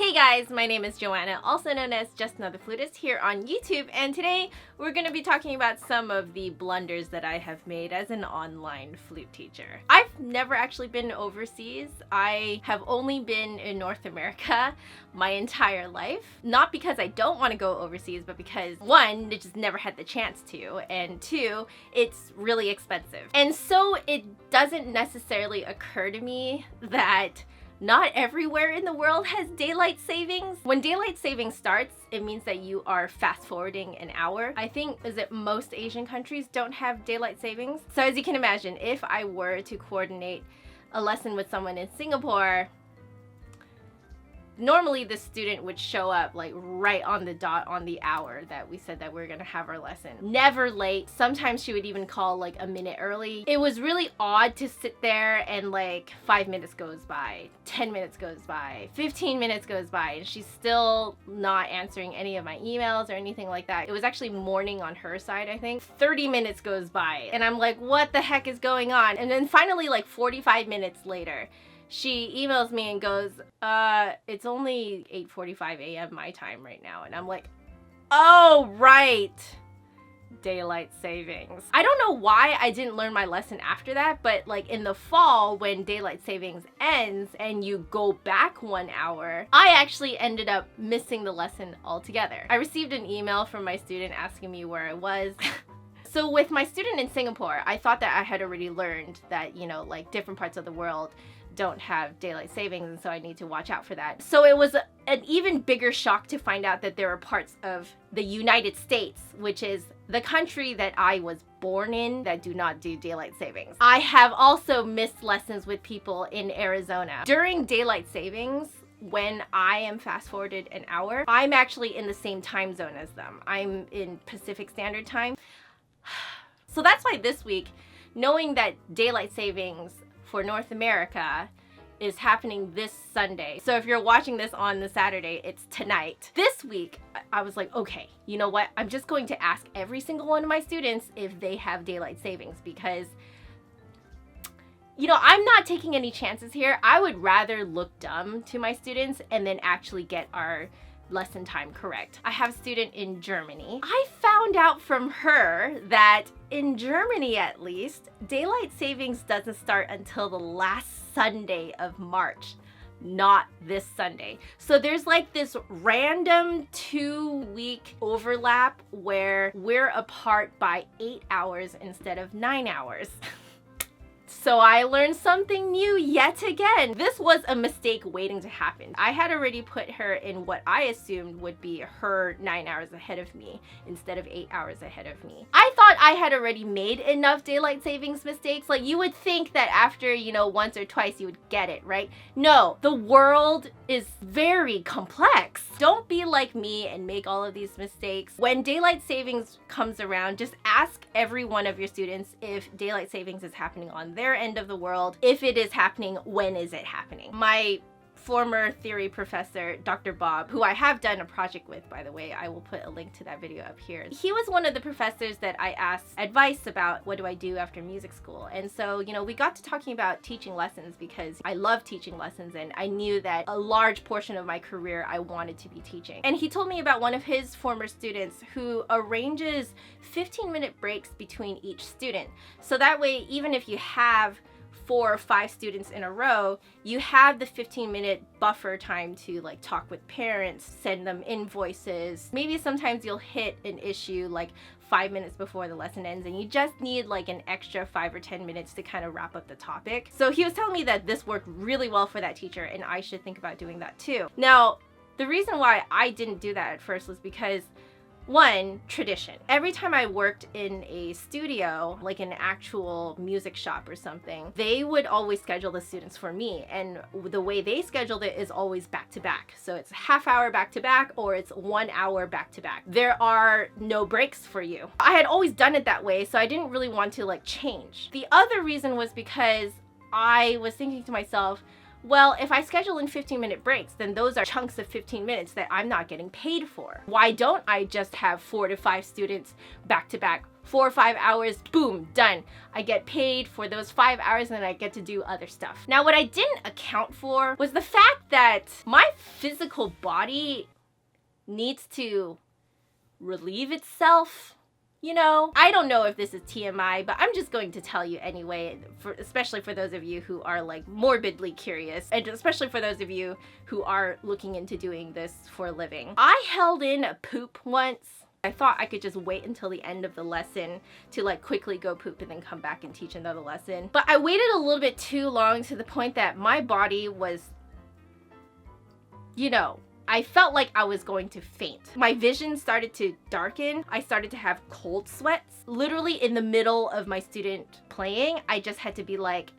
Hey guys, my name is Joanna, also known as Just Another Flutist here on YouTube, and today we're going to be talking about some of the blunders that I have made as an online flute teacher. I've never actually been overseas. I have only been in North America my entire life. Not because I don't want to go overseas, but because one, I just never had the chance to, and two, it's really expensive. And so it doesn't necessarily occur to me that not everywhere in the world has daylight savings. When daylight savings starts, it means that you are fast forwarding an hour. I think is that most Asian countries don't have daylight savings. So as you can imagine, if I were to coordinate a lesson with someone in Singapore, normally the student would show up like right on the dot on the hour that we said that we were gonna have our lesson. Never late. Sometimes she would even call like a minute early. It was really odd to sit there and like 5 minutes goes by, 10 minutes goes by, 15 minutes goes by, and she's still not answering any of my emails or anything like that. It was actually morning on her side, I think. 30 minutes goes by and I'm like, what the heck is going on? And then finally, like 45 minutes later, she emails me and goes, it's only 8:45 a.m. my time right now. And I'm like, oh, right. Daylight savings. I don't know why I didn't learn my lesson after that, but like in the fall when daylight savings ends and you go back 1 hour, I actually ended up missing the lesson altogether. I received an email from my student asking me where I was. So with my student in Singapore, I thought that I had already learned that, you know, like different parts of the world don't have daylight savings, and so I need to watch out for that. So it was an even bigger shock to find out that there are parts of the United States, which is the country that I was born in, that do not do daylight savings. I have also missed lessons with people in Arizona. During daylight savings, when I am fast forwarded an hour, I'm actually in the same time zone as them. I'm in Pacific Standard Time. So that's why this week, knowing that daylight savings for North America is happening this Sunday. So if you're watching this on the Saturday, it's tonight. This week, I was like, okay, you know what? I'm just going to ask every single one of my students if they have daylight savings because, you know, I'm not taking any chances here. I would rather look dumb to my students and then actually get our lesson time correct. I have a student in Germany. I found out from her that in Germany, at least, daylight savings doesn't start until the last Sunday of March, not this Sunday. So there's like this random 2-week overlap where we're apart by 8 hours instead of 9 hours. So I learned something new yet again. This was a mistake waiting to happen. I had already put her in what I assumed would be her 9 hours ahead of me instead of 8 hours ahead of me. I thought I had already made enough daylight savings mistakes. Like you would think that after, you know, once or twice you would get it, right? No, the world is very complex. Don't be like me and make all of these mistakes. When daylight savings comes around, just ask every one of your students if daylight savings is happening on their end of the world. If it is happening, when is it happening? My former theory professor, Dr. Bob, who I have done a project with, by the way, I will put a link to that video up here. He was one of the professors that I asked advice about what do I do after music school. And so, you know, we got to talking about teaching lessons because I love teaching lessons and I knew that a large portion of my career I wanted to be teaching. And he told me about one of his former students who arranges 15-minute breaks between each student. So that way, even if you have 4 or 5 students in a row, you have the 15-minute buffer time to like talk with parents, send them invoices. Maybe sometimes you'll hit an issue like 5 minutes before the lesson ends and you just need like an extra 5 or 10 minutes to kind of wrap up the topic. So he was telling me that this worked really well for that teacher and I should think about doing that too. Now, the reason why I didn't do that at first was because one, tradition. Every time I worked in a studio, like an actual music shop or something, they would always schedule the students for me. And the way they scheduled it is always back to back. So it's a half hour back to back or it's 1 hour back to back. There are no breaks for you. I had always done it that way, so I didn't really want to like change. The other reason was because I was thinking to myself, well, if I schedule in 15-minute breaks, then those are chunks of 15 minutes that I'm not getting paid for. Why don't I just have 4 to 5 students back to back 4 or 5 hours, boom, done. I get paid for those 5 hours and then I get to do other stuff. Now, what I didn't account for was the fact that my physical body needs to relieve itself. You know, I don't know if this is TMI, but I'm just going to tell you anyway, especially for those of you who are like morbidly curious, and especially for those of you who are looking into doing this for a living. I held in a poop once. I thought I could just wait until the end of the lesson to like quickly go poop and then come back and teach another lesson. But I waited a little bit too long to the point that my body was, you know, I felt like I was going to faint. My vision started to darken. I started to have cold sweats. Literally in the middle of my student playing, I just had to be like,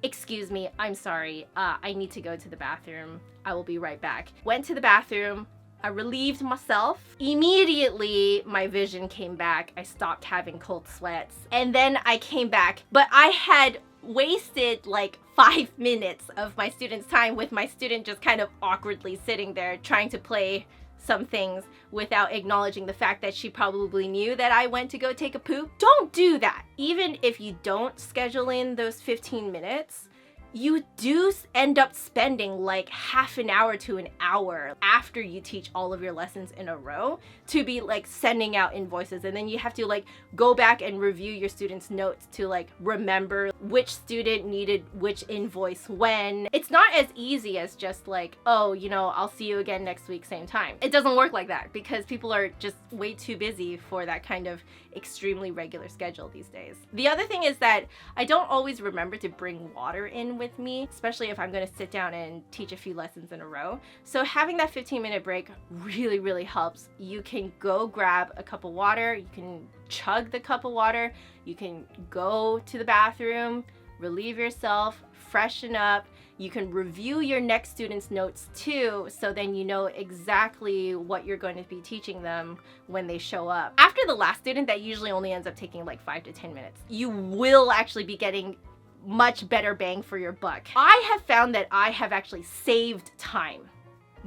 excuse me, I'm sorry, I need to go to the bathroom. I will be right back. Went to the bathroom. I relieved myself. Immediately, my vision came back. I stopped having cold sweats. And then I came back, but I had wasted like 5 minutes of my student's time with my student just kind of awkwardly sitting there trying to play some things without acknowledging the fact that she probably knew that I went to go take a poop. Don't do that. Even if you don't schedule in those 15 minutes, you do end up spending like half an hour to an hour after you teach all of your lessons in a row to be like sending out invoices, and then you have to like go back and review your students' notes to like remember which student needed which invoice when. It's not as easy as just like, oh, you know, I'll see you again next week, same time. It doesn't work like that because people are just way too busy for that kind of extremely regular schedule these days. The other thing is that I don't always remember to bring water in with me, especially if I'm going to sit down and teach a few lessons in a row. So having that 15-minute break really helps. You can go grab a cup of water, you can chug the cup of water, you can go to the bathroom, relieve yourself, freshen up. You can review your next student's notes too, so then you know exactly what you're going to be teaching them when they show up. After the last student, that usually only ends up taking like 5 to 10 minutes. You will actually be getting much better bang for your buck. I have found that I have actually saved time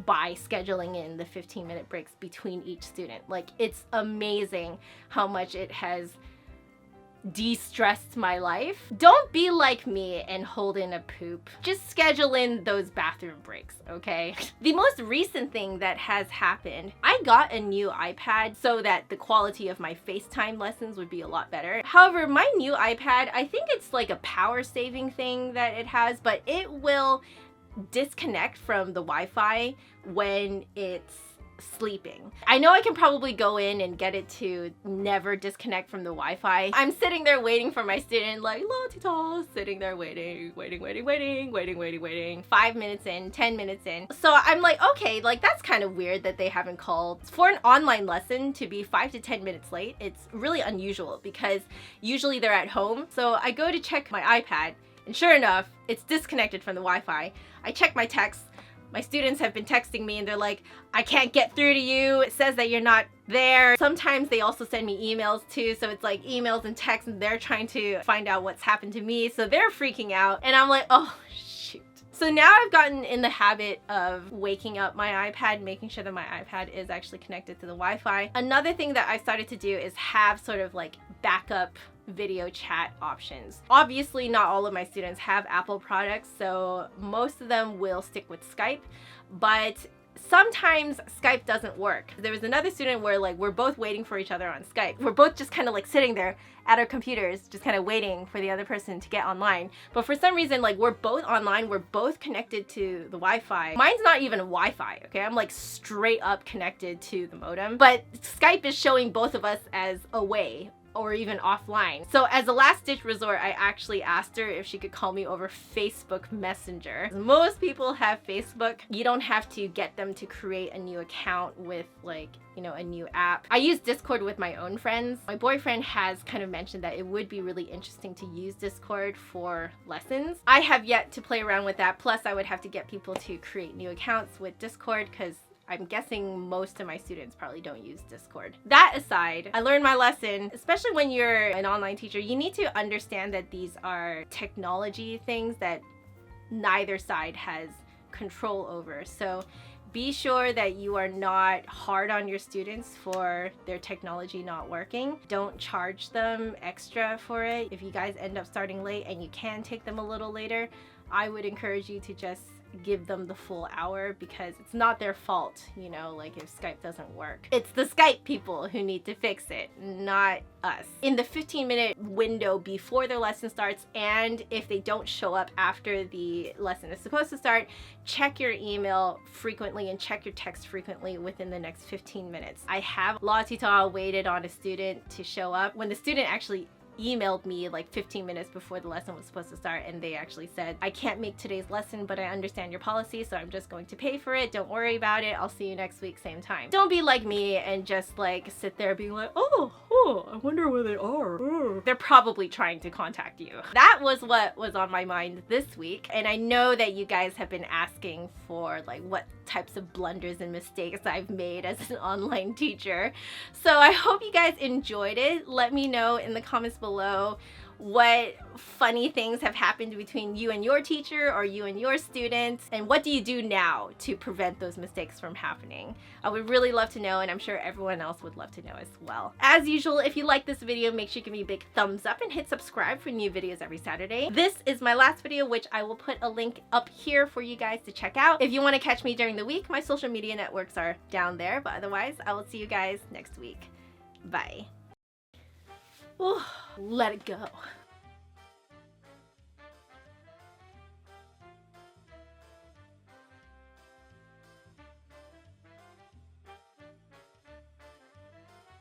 by scheduling in the 15-minute breaks between each student. Like, it's amazing how much it has de-stressed my life. Don't be like me and hold in a poop. Just schedule in those bathroom breaks, okay? The most recent thing that has happened, I got a new iPad so that the quality of my FaceTime lessons would be a lot better. However, my new iPad, I think it's like a power saving thing that it has, but it will disconnect from the Wi-Fi when it's sleeping. I know I can probably go in and get it to never disconnect from the Wi-Fi. I'm sitting there waiting for my student, like, la-ti-ta, sitting there waiting. 5 minutes in, 10 minutes in. So I'm like, okay, like that's kind of weird that they haven't called. For an online lesson to be 5 to 10 minutes late, it's really unusual because usually they're at home. So I go to check my iPad and sure enough, it's disconnected from the Wi-Fi. I check my texts. My students have been texting me and they're like, I can't get through to you. It says that you're not there. Sometimes they also send me emails too. So it's like emails and texts and they're trying to find out what's happened to me. So they're freaking out and I'm like, oh, shoot. So now I've gotten in the habit of waking up my iPad, making sure that my iPad is actually connected to the Wi-Fi. Another thing that I started to do is have sort of like backup video chat options. Obviously, not all of my students have Apple products, so most of them will stick with Skype, but sometimes Skype doesn't work. There was another student where like we're both waiting for each other on Skype. We're both just kind of like sitting there at our computers, just kind of waiting for the other person to get online. But for some reason, like we're both online, we're both connected to the Wi-Fi. Mine's not even Wi-Fi, okay? I'm like straight up connected to the modem, but Skype is showing both of us as away or even offline. So as a last ditch resort, I actually asked her if she could call me over Facebook Messenger. Most people have Facebook. You don't have to get them to create a new account with like, you know, a new app. I use Discord with my own friends. My boyfriend has kind of mentioned that it would be really interesting to use Discord for lessons. I have yet to play around with that. Plus I would have to get people to create new accounts with Discord because I'm guessing most of my students probably don't use Discord. That aside, I learned my lesson. Especially when you're an online teacher, you need to understand that these are technology things that neither side has control over. So Be sure that you are not hard on your students for their technology not working. Don't charge them extra for it. If you guys end up starting late and you can take them a little later, I would encourage you to just give them the full hour, because it's not their fault, you know, like if Skype doesn't work. It's the Skype people who need to fix it, not us. In the 15-minute window before their lesson starts, and if they don't show up after the lesson is supposed to start, check your email frequently and check your text frequently within the next 15 minutes. I have La Tita waited on a student to show up when the student actually emailed me like 15 minutes before the lesson was supposed to start, and they actually said, I can't make today's lesson, but I understand your policy, so I'm just going to pay for it. Don't worry about it. I'll see you next week, same time. Don't be like me and just like sit there being like, oh, I wonder where they are. They're probably trying to contact you. That was what was on my mind this week, and I know that you guys have been asking for like what types of blunders and mistakes I've made as an online teacher. So I hope you guys enjoyed it. Let me know in the comments below what funny things have happened between you and your teacher or you and your students, and what do you do now to prevent those mistakes from happening. I would really love to know, and I'm sure everyone else would love to know as well. As usual, if you like this video, make sure you give me a big thumbs up and hit subscribe for new videos every Saturday. This is my last video, which I will put a link up here for you guys to check out. If you want to catch me during the week, my social media networks are down there, but otherwise I will see you guys next week. Bye. Ooh, let it go.